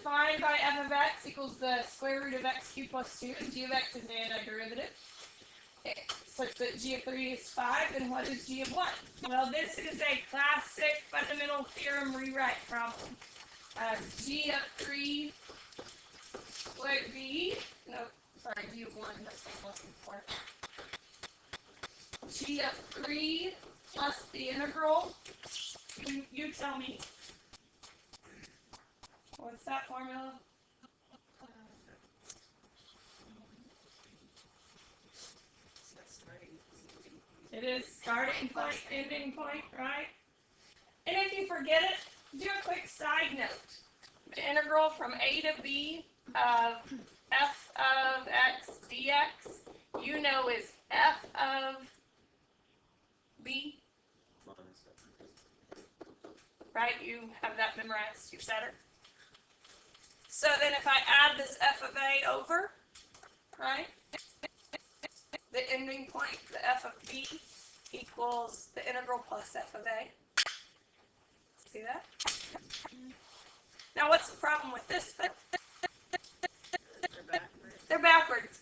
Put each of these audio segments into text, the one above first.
defined by f of x equals the square root of x cubed plus 2, and g of x is an antiderivative, such that g of 3 is 5, and what is g of 1? Well, this is a classic fundamental theorem rewrite problem. G of 3 would be, no, sorry, g of 1, that's what I'm looking for. G of 3 plus the integral, you tell me. What's that formula? It is starting point, ending point, right? And if you forget it, do a quick side note. The integral from a to b of f of x dx, you know, is f of b. Right? You have that memorized. You're better. So then if I add this f of a over, right? The ending point, the f of b, equals the integral plus f of a. See that? Now what's the problem with this thing? They're backwards.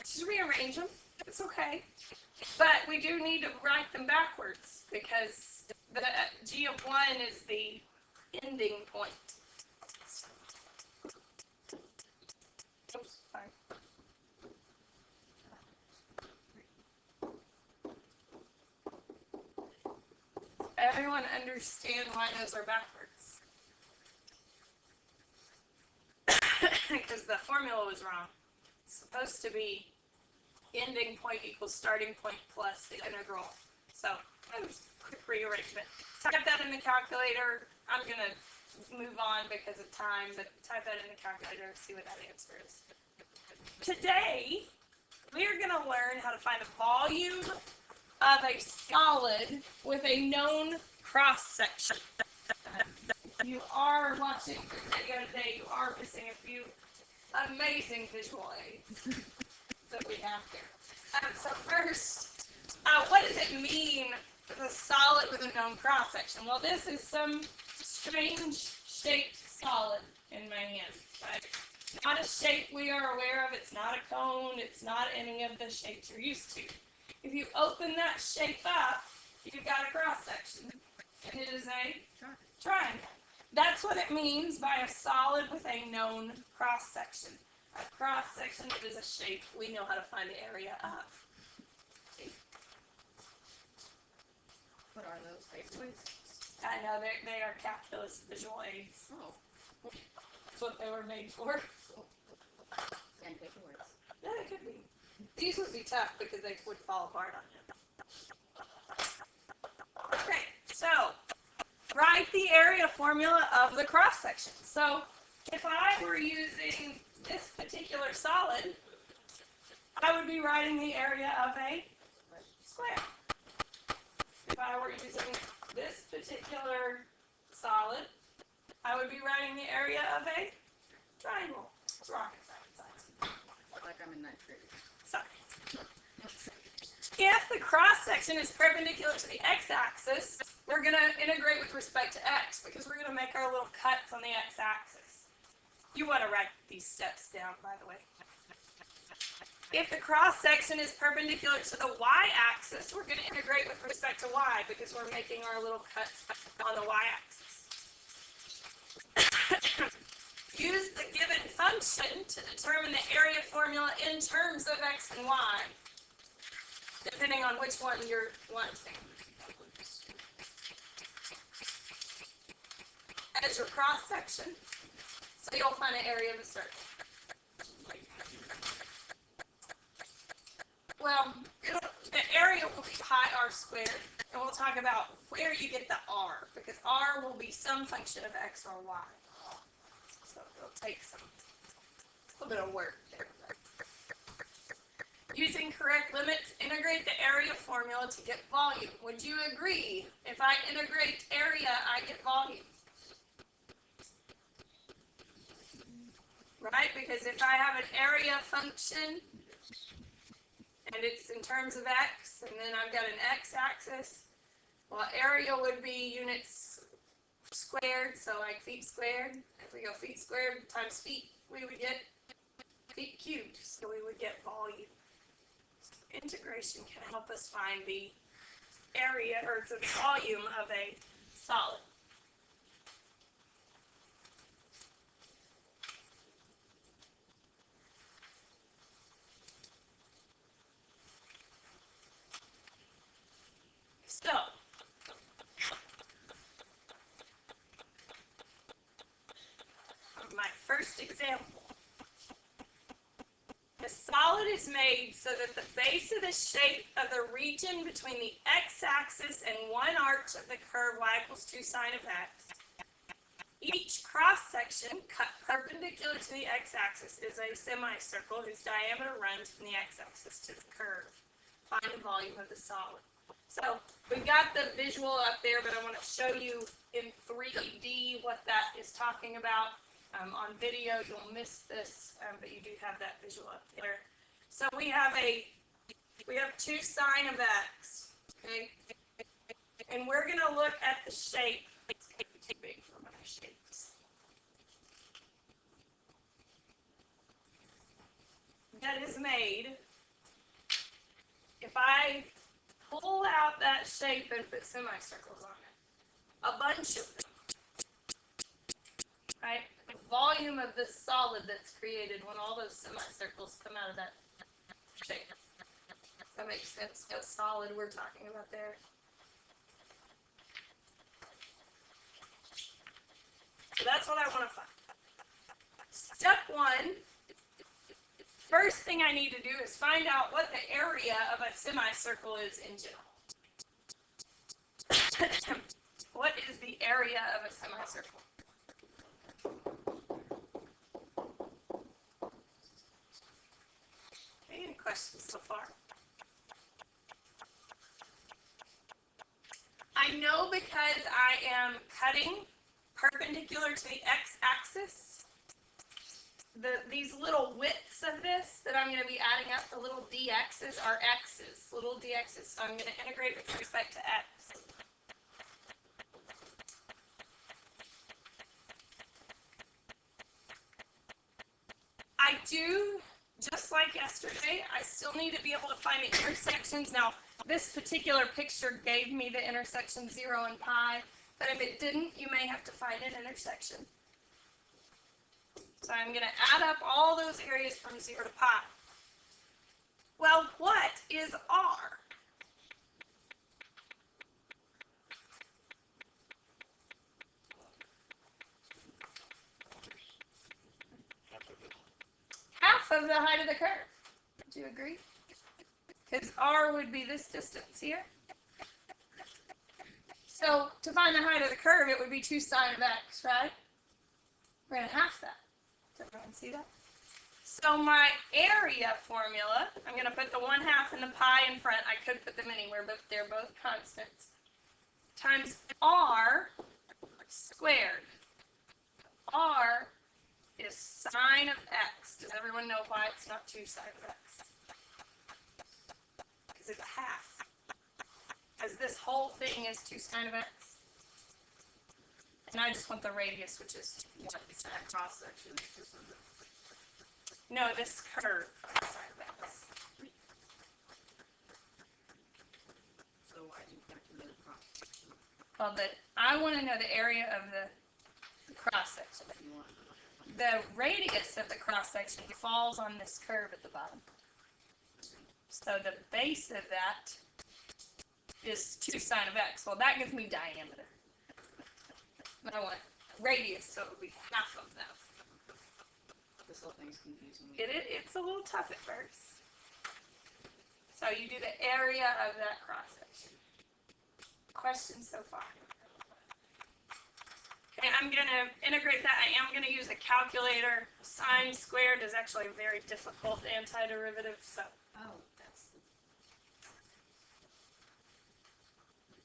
Just rearrange them. It's okay. But we do need to write them backwards because the g of 1 is the ending point. Oops, sorry. Everyone understand why those are backwards? Because the formula was wrong. It's supposed to be ending point equals starting point plus the integral. So, quick rearrangement. Type that in the calculator. I'm going to move on because of time, but type that in the calculator and see what that answer is. Today, we are going to learn how to find the volume of a solid with a known cross-section. You are watching the video today, you are missing a few amazing visual aids that we have here. So first, what does it mean with a solid with a known cross-section? Well, this is some strange shaped solid in my hand. Right? Not a shape we are aware of, it's not a cone, it's not any of the shapes you're used to. If you open that shape up, you've got a cross-section. And it is a triangle. That's what it means by a solid with a known cross-section. A cross-section is a shape we know how to find the area of. What are those basically? I know, they are calculus visual aids. Oh. That's what they were made for. And paperwork. Yeah, they could be. These would be tough because they would fall apart on you. Okay, so write the area formula of the cross-section. So if I were using this particular solid, I would be writing the area of a square. If I were using this particular solid, I would be writing the area of a triangle. What's wrong with that? Like I'm in that tree. Sorry. If the cross-section is perpendicular to the x-axis, we're going to integrate with respect to x because we're going to make our little cuts on the x-axis. You want to write these steps down, by the way. If the cross-section is perpendicular to the y-axis, we're going to integrate with respect to y because we're making our little cuts on the y-axis. Use the given function to determine the area formula in terms of x and y, depending on which one you're wanting. As your cross-section, so you'll find an area of a circle. Well, the area will be pi r squared, and we'll talk about where you get the r, because r will be some function of x or y. So it'll take a little bit of work there. Using correct limits, integrate the area formula to get volume. Would you agree? If I integrate area, I get volume. Right? Because if I have an area function, and it's in terms of x, and then I've got an x-axis, well, area would be units squared, so like feet squared. If we go feet squared times feet, we would get feet cubed, so we would get volume. So integration can help us find the area or the volume of a solid. So, my first example. The solid is made so that the base of the shape of the region between the x-axis and one arch of the curve y equals 2 sine of x. Each cross-section cut perpendicular to the x-axis is a semicircle whose diameter runs from the x-axis to the curve. Find the volume of the solid. So we've got the visual up there, but I want to show you in 3D what that is talking about. On video, you'll miss this, but you do have that visual up there. So we have 2 sine of x, okay? And we're going to look at the shape. It's too big for my shapes. That is made if I pull out that shape and put semicircles on it. A bunch of them. Right? The volume of this solid that's created when all those semicircles come out of that shape. Does that make sense? What solid we're talking about there? So that's what I want to find. Step 1, first thing I need to do is find out what the area of a semicircle is in general. What is the area of a semicircle? Any questions so far? I know because I am cutting perpendicular to the x-axis, these little widths of this that I'm going to be adding up, the little dx's are x's, little dx's, so I'm going to integrate with respect to x. I do, just like yesterday, I still need to be able to find the intersections. Now, this particular picture gave me the intersection 0 and pi, but if it didn't, you may have to find an intersection. So I'm going to add up all those areas from 0 to pi. Well, what is r? Half of the height of the curve. Do you agree? Because r would be this distance here. So to find the height of the curve, it would be 2 sine of x, right? We're going to half that. Does everyone see that? So my area formula, I'm going to put the 1/2 and the pi in front. I could put them anywhere, but they're both constants. Times r squared. R is sine of x. Does everyone know why it's not 2 sine of x? Because it's half. Because this whole thing is 2 sine of x. And I just want the radius, which is what is that cross section. No, this curve. Sine of x. So why do you calculate the cross section? Well, I want to know the area of the cross section. The radius of the cross section falls on this curve at the bottom. So the base of that is 2 sine of x. Well, that gives me diameter. But I want radius, so it would be half of that. This whole thing's confusing me. It's a little tough at first. So you do the area of that cross section. Questions so far? Okay, I'm going to integrate that. I am going to use a calculator. Sine squared is actually a very difficult antiderivative, so. Oh,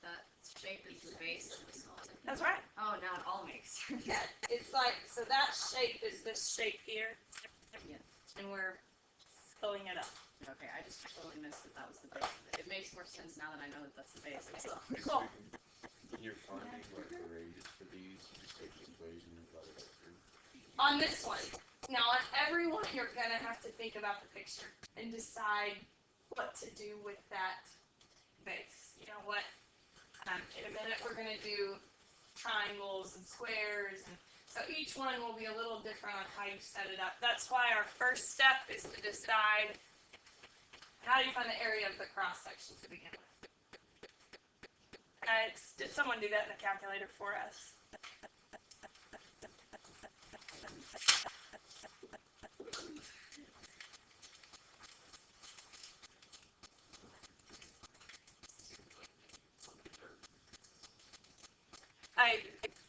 that shape is the base of the solid. That's right. Oh, now it all makes sense. Yeah, it's like, so that shape is this shape here. Yeah. And we're filling it up. Okay, I just totally missed that was the base. It makes more sense now that I know that that's the base. Cool. When you're finding like the radius for these, you just take the equation and divide it by 3. On this one. Now on every one, you're going to have to think about the picture and decide what to do with that base. You know what? In a minute, we're going to do triangles and squares, and so each one will be a little different on how you set it up. That's why our first step is to decide how do you find the area of the cross section to begin with. Did someone do that in the calculator for us?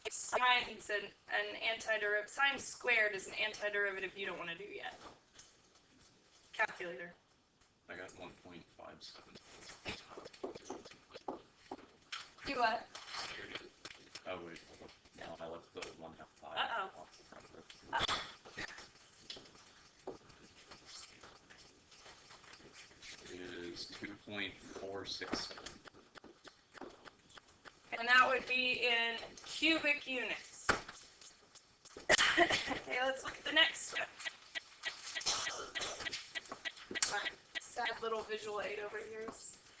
Sine's an antiderivative. Sine squared is an antiderivative you don't want to do yet. Calculator. I got 1.57. Do what? Oh wait, no, I left the 1/2 pi. Uh-oh. It is 2.467. And that would be in cubic units. Okay, let's look at the next step. Sad little visual aid over here.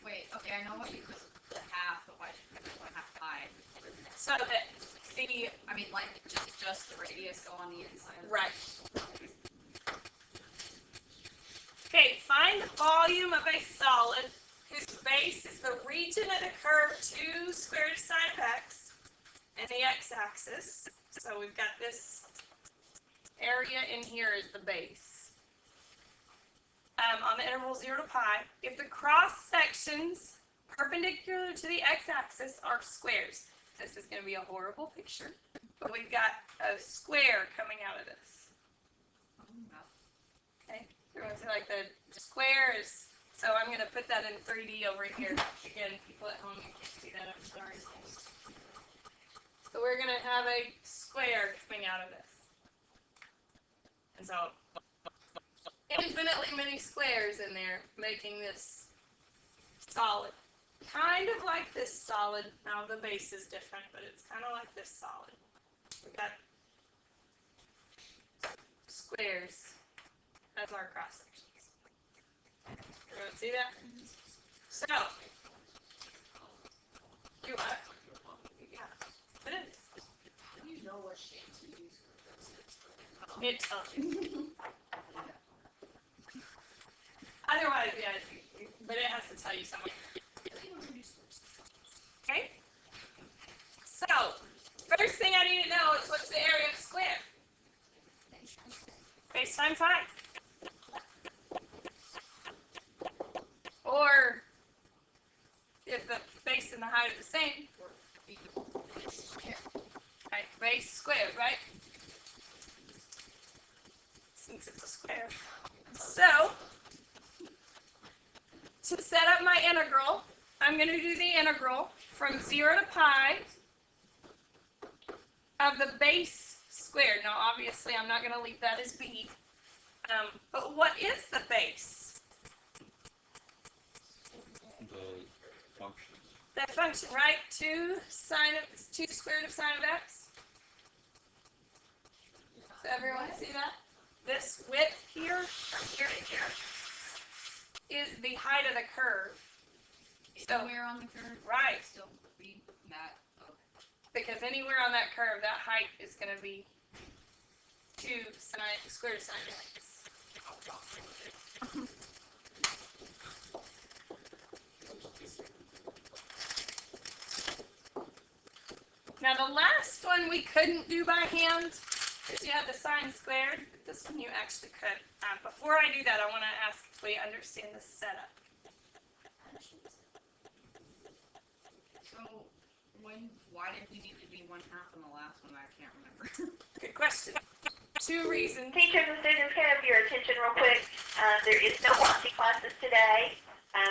Wait, okay, I know what you put the half, but why did you put 1/2 pi? So that the I mean, like, just the radius go on the inside. right. Okay, find the volume of a solid whose base is the region of the curve 2 square root of sine of x and the x-axis. So we've got this area in here is the base. On the interval 0 to pi, if the cross sections perpendicular to the x-axis are squares, this is going to be a horrible picture, but we've got a square coming out of this. Okay, you're going to see like the square is, so I'm going to put that in 3D over here. Again, people at home, you can't see that, I'm sorry. So we're going to have a square coming out of this. And so, infinitely many squares in there, making this solid. Kind of like this solid. Now the base is different, but it's kind of like this solid. We've got squares as our cross sections. Everyone see that? So, you what? Yeah, it is. You know what shape to use for this. It tells you. Otherwise, yeah, but it has to tell you something. Okay? So, first thing I need to know is what's the area of a square? Base times height. Or, if the base and the height are the same, right, base squared, right? Since it's a square. So, to set up my integral, I'm going to do the integral from 0 to pi of the base squared. Now, obviously, I'm not going to leave that as b. But what is the base? The function. That function, right? 2 square root of sine of x. Does everyone see that? This width here, is the height of the curve. Somewhere on the curve? Right. Still be that. Okay. Because anywhere on that curve, that height is going to be 2 square root of sine of x. Now the last one we couldn't do by hand because you had the sine squared. This one you actually could. Before I do that, I want to ask if we understand the setup. So, why did we need to be 1/2 on the last one? I can't remember. Good question. 2 reasons. Teachers and students, can I have your attention real quick? There is no watching classes today.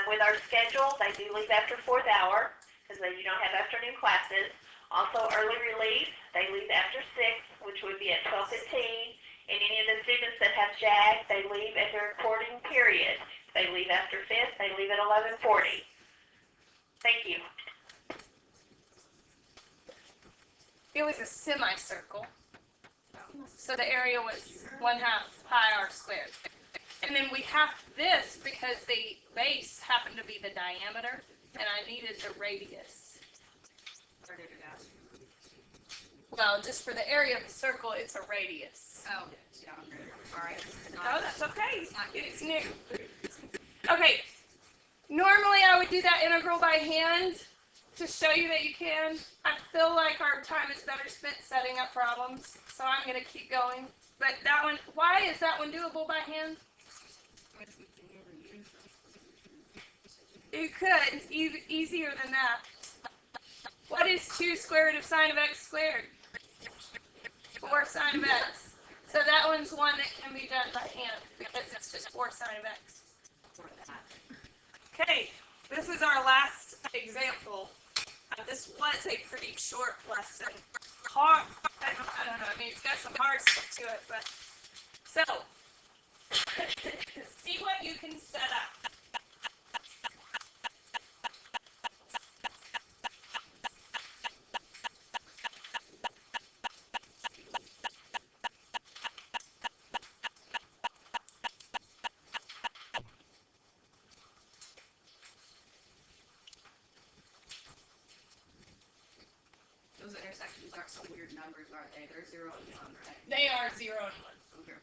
With our schedule, they do leave after 4th hour because they do not have afternoon classes. Also, early release, they leave after 6, which would be at 12:15. And any of the students that have JAG, they leave at their reporting period. If they leave after 5th, they leave at 11:40. Thank you. it was a semicircle. So the area was 1/2 pi r squared. And then we have this because the base happened to be the diameter, and I needed the radius. Or did it ask? Well, just for the area of the circle, it's a radius. Oh, yeah, okay. Sorry. Oh, that's okay. It's new. Okay. Normally I would do that integral by hand to show you that you can. I feel like our time is better spent setting up problems, so I'm going to keep going. But that one, why is that one doable by hand? You could, easier than that. What is 2 square root of sine of x squared? 4 sine of x. So that one's one that can be done by hand because it's just 4 sine of x. Okay, this is our last example. This was a pretty short lesson. Hard, I don't know, I mean, it's got some hard stuff to it, but so see what you can set up. Those intersections aren't some weird numbers, are they? They're 0 and 1, right? They are 0 and 1. Okay.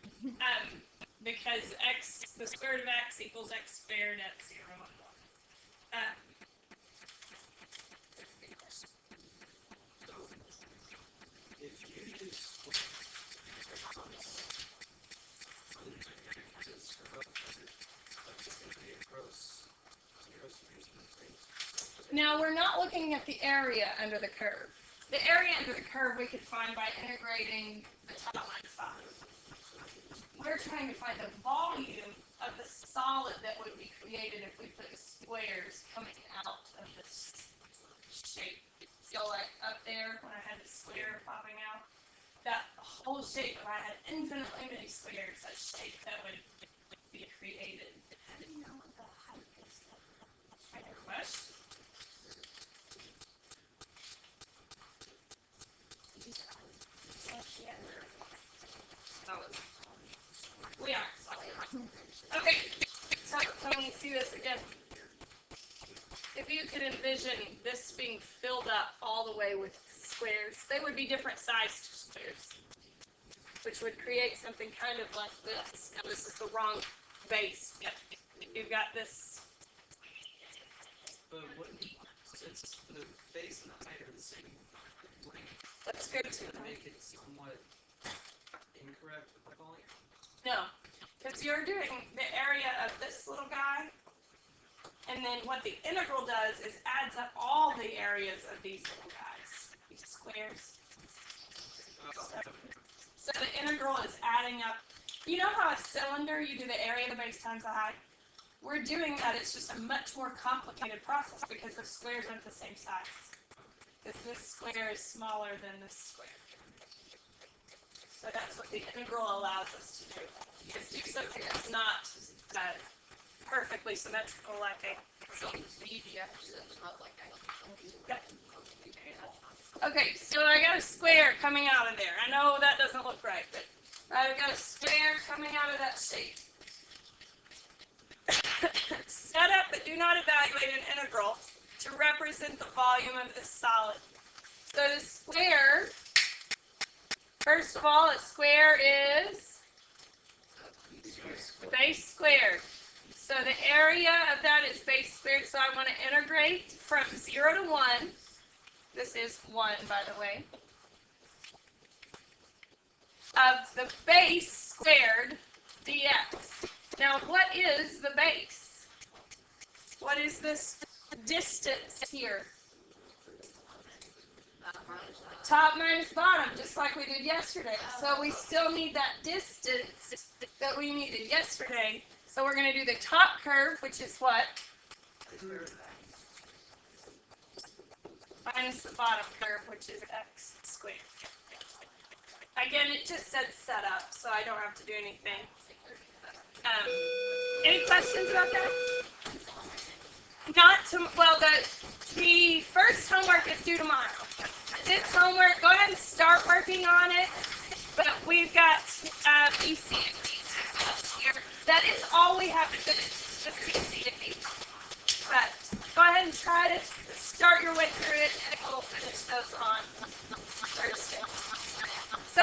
Because x, the square root of x equals x squared at 0 and 1. Now we're not looking at the area under the curve. The area under the curve we could find by integrating the top line 5. We're trying to find the volume of the solid that would be created if we put the squares coming out of this shape. So like up there when I had the square popping out, that whole shape, if I had infinitely many squares, that shape that would be created. I didn't know what the height is. Question? We are. Okay, so let me see this again. If you could envision this being filled up all the way with squares, they would be different sized squares, which would create something kind of like this. Now this is the wrong base. You've got this. But wouldn't, since the base and the height are the same length, Let's go to make it somewhat incorrect with the volume? no, because you're doing the area of this little guy, and then what the integral does is adds up all the areas of these little guys, these squares. So the integral is adding up. You know how a cylinder, you do the area of the base times the height? We're doing that. It's just a much more complicated process because the squares aren't the same size. Because this square is smaller than this square. So that's what the integral allows us to do. Is do something that's not perfectly symmetrical like a. Okay, so I got a square coming out of there. I know that doesn't look right, but I've got a square coming out of that shape. Set up but do not evaluate an integral to represent the volume of this solid. So the square, first of all, a square is base squared. So the area of that is base squared, so I want to integrate from 0 to 1. This is 1, by the way. Of the base squared dx. Now, what is the base? What is this distance here? Top minus bottom, just like we did yesterday. So we still need that distance that we needed yesterday. So we're going to do the top curve, which is what? Minus the bottom curve, which is x squared. Again, it just said set up, so I don't have to do anything. Any questions about that? Not to, well, the first homework is due tomorrow. It's homework. Go ahead and start working on it. But we've got EC here. That is all we have to do. Just EC. But go ahead and try to start your way through it, and we'll finish those on